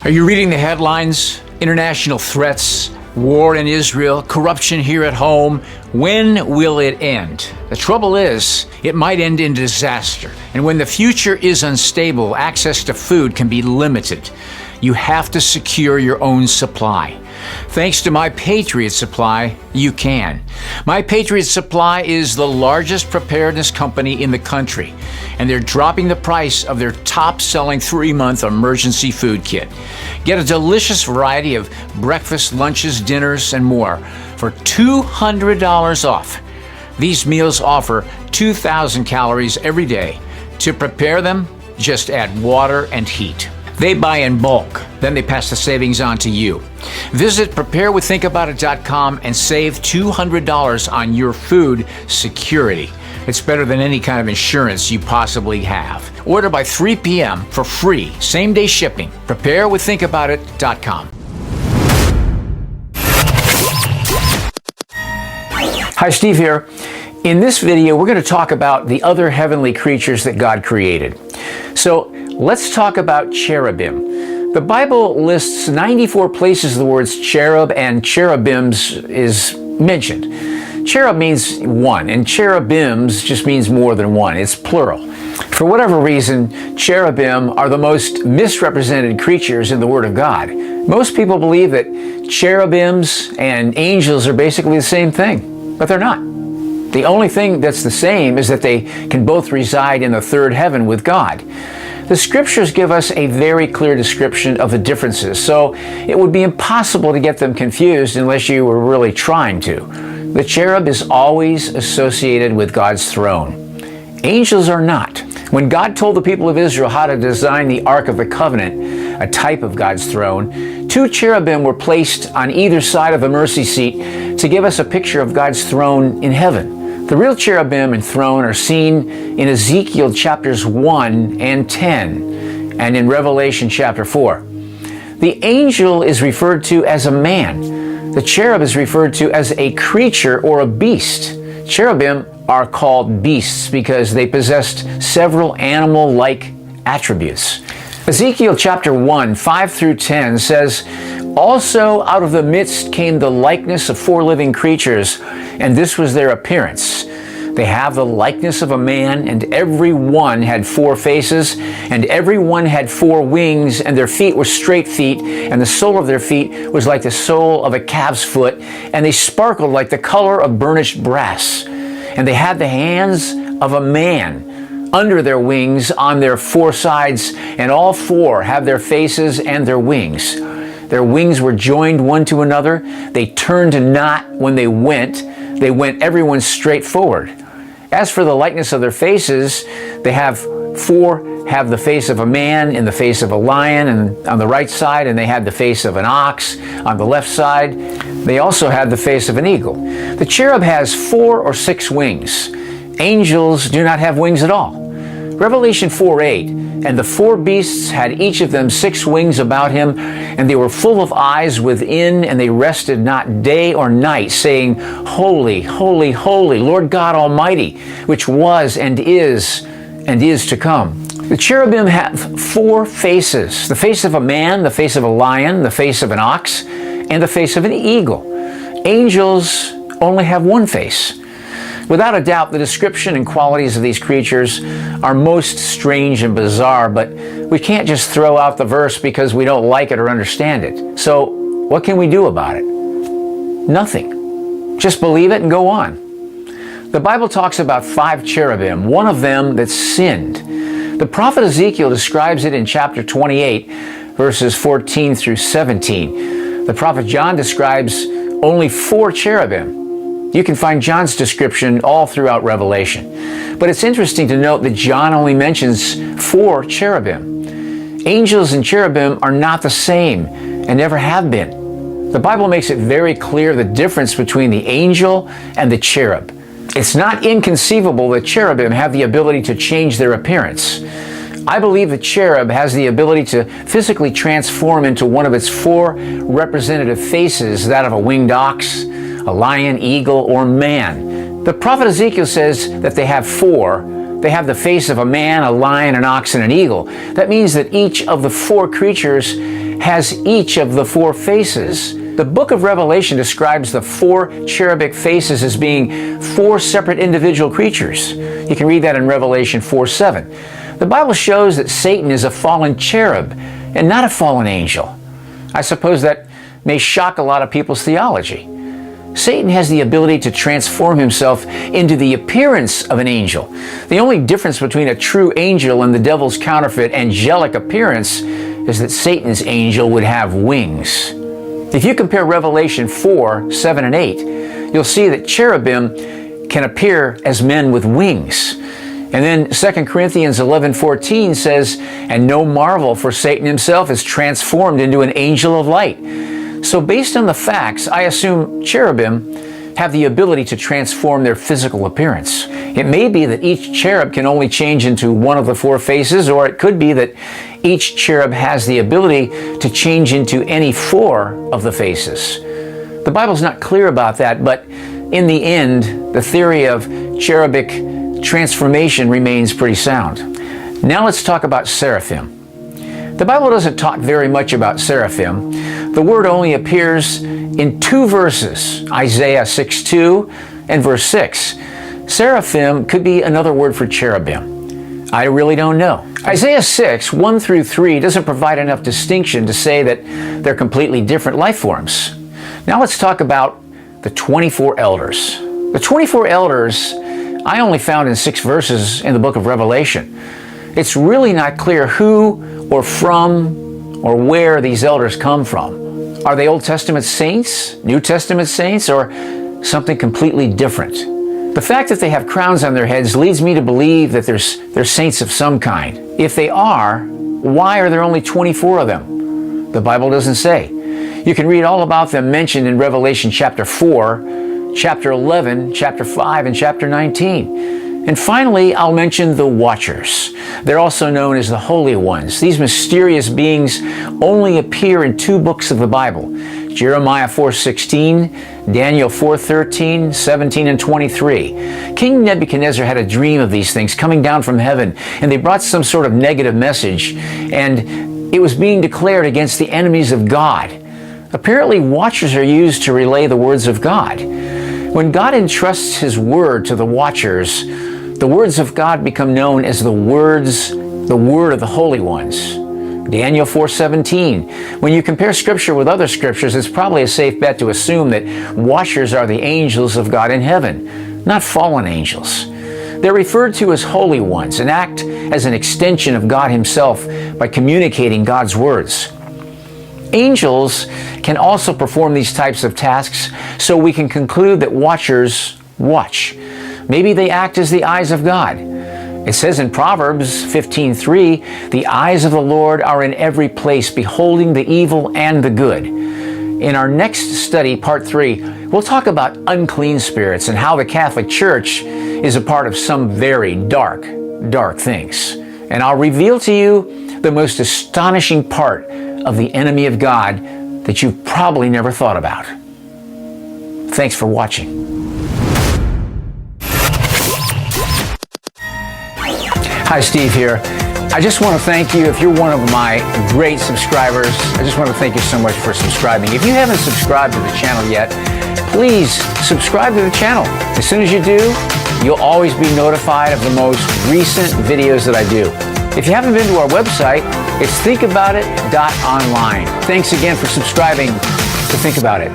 Are you reading the headlines? International threats, war in Israel, corruption here at home. When will it end? The trouble is, it might end in disaster. And when the future is unstable, access to food can be limited. You have to secure your own supply. Thanks to My Patriot Supply, you can. My Patriot Supply is the largest preparedness company in the country, and they're dropping the price of their top-selling 3-month emergency food kit. Get a delicious variety of breakfast, lunches, dinners, and more for $200 off. These meals offer 2,000 calories every day. To prepare them, just add water and heat. They buy in bulk, then they pass the savings on to you. Visit preparewiththinkaboutit.com and save $200 on your food security. It's better than any kind of insurance you possibly have. Order by 3 p.m. for free, same-day shipping. Preparewiththinkaboutit.com. Hi, Steve here. In this video, we're going to talk about the other heavenly creatures that God created. So let's talk about cherubim. The Bible lists 94 places the words cherub and cherubims is mentioned. Cherub means one, and cherubims just means more than one. It's plural. For whatever reason, cherubim are the most misrepresented creatures in the Word of God. Most people believe that cherubims and angels are basically the same thing, but they're not. The only thing that's the same is that they can both reside in the third heaven with God. The scriptures give us a very clear description of the differences, so it would be impossible to get them confused unless you were really trying to. The cherub is always associated with God's throne. Angels are not. When God told the people of Israel how to design the Ark of the Covenant, a type of God's throne, 2 cherubim were placed on either side of the mercy seat to give us a picture of God's throne in heaven. The real cherubim and throne are seen in Ezekiel chapters 1 and 10 and in Revelation chapter 4. The angel is referred to as a man. The cherub is referred to as a creature or a beast. Cherubim are called beasts because they possessed several animal-like attributes. Ezekiel chapter 1, 5 through 10 says, "Also out of the midst came the likeness of 4 living creatures, and this was their appearance. They have the likeness of a man, and every one had 4 faces, and every one had 4 wings, and their feet were straight feet, and the sole of their feet was like the sole of a calf's foot, and they sparkled like the color of burnished brass. And they had the hands of a man under their wings on their 4 sides, and all 4 have their faces and their wings. Their wings were joined one to another. They turned not when they went everyone straight forward. As for the likeness of their faces, they have 4 have the face of a man and the face of a lion and on the right side, and they had the face of an ox on the left side. They also had the face of an eagle. The cherub has 4 or 6 wings. Angels do not have wings at all. Revelation 4:8, "And the 4 beasts had each of them 6 wings about him, and they were full of eyes within, and they rested not day or night, saying, Holy, holy, holy, Lord God Almighty, which was and is to come." The cherubim have 4 faces: the face of a man, the face of a lion, the face of an ox, and the face of an eagle. Angels only have 1 face. Without a doubt, the description and qualities of these creatures are most strange and bizarre, but we can't just throw out the verse because we don't like it or understand it. So, what can we do about it? Nothing. Just believe it and go on. The Bible talks about 5 cherubim, one of them that sinned. The prophet Ezekiel describes it in chapter 28, verses 14 through 17. The prophet John describes only 4 cherubim. You can find John's description all throughout Revelation. But it's interesting to note that John only mentions 4 cherubim. Angels and cherubim are not the same and never have been. The Bible makes it very clear the difference between the angel and the cherub. It's not inconceivable that cherubim have the ability to change their appearance. I believe the cherub has the ability to physically transform into one of its 4 representative faces, that of a winged ox, a lion, eagle, or man. The prophet Ezekiel says that they have 4, They have the face of a man, a lion, an ox, and an eagle. That means that each of the four creatures has each of the four faces. The book of Revelation describes the four cherubic faces as being four separate individual creatures. You can read that in Revelation 4:7. The Bible shows that Satan is a fallen cherub and not a fallen angel. I suppose that may shock a lot of people's theology. Satan has the ability to transform himself into the appearance of an angel. The only difference between a true angel and the devil's counterfeit angelic appearance is that Satan's angel would have wings. If you compare Revelation 4:7 and 8, you'll see that cherubim can appear as men with wings. And then 2 Corinthians 11:14 says, "And no marvel, for Satan himself is transformed into an angel of light." So based on the facts, I assume cherubim have the ability to transform their physical appearance. It may be that each cherub can only change into one of the four faces, or it could be that each cherub has the ability to change into any four of the faces. The Bible's not clear about that, but in the end, the theory of cherubic transformation remains pretty sound. Now let's talk about seraphim. The Bible doesn't talk very much about seraphim. The word only appears in two verses, Isaiah 6:2 and verse 6. Seraphim could be another word for cherubim. I really don't know. Isaiah 6:1 through 3 doesn't provide enough distinction to say that they're completely different life forms. Now let's talk about the 24 elders. The 24 elders I only found in 6 verses in the book of Revelation. It's really not clear who or from or where these elders come from. Are they Old Testament saints, New Testament saints, or something completely different? The fact that they have crowns on their heads leads me to believe that they're saints of some kind. If they are, why are there only 24 of them? The Bible doesn't say. You can read all about them mentioned in Revelation chapter 4, chapter 11, chapter 5, and chapter 19. And finally, I'll mention the Watchers. They're also known as the Holy Ones. These mysterious beings only appear in 2 books of the Bible, Jeremiah 4:16, Daniel 4:13, 17, and 23. King Nebuchadnezzar had a dream of these things coming down from heaven, and they brought some sort of negative message, and it was being declared against the enemies of God. Apparently, Watchers are used to relay the words of God. When God entrusts His word to the Watchers, the words of God become known as the word of the Holy Ones. Daniel 4:17. When you compare Scripture with other Scriptures, it's probably a safe bet to assume that Watchers are the angels of God in heaven, not fallen angels. They're referred to as Holy Ones and act as an extension of God Himself by communicating God's words. Angels can also perform these types of tasks, so we can conclude that Watchers watch. Maybe they act as the eyes of God. It says in Proverbs 15:3, "The eyes of the Lord are in every place, beholding the evil and the good." In our next study, part 3, we'll talk about unclean spirits and how the Catholic Church is a part of some very dark things. And I'll reveal to you the most astonishing part of the enemy of God that you've probably never thought about. Thanks for watching. Hi, Steve here. I just want to thank you. If you're one of my great subscribers, I just want to thank you so much for subscribing. If you haven't subscribed to the channel yet, please subscribe to the channel. As soon as you do, you'll always be notified of the most recent videos that I do. If you haven't been to our website, it's thinkaboutit.online. Thanks again for subscribing to Think About It.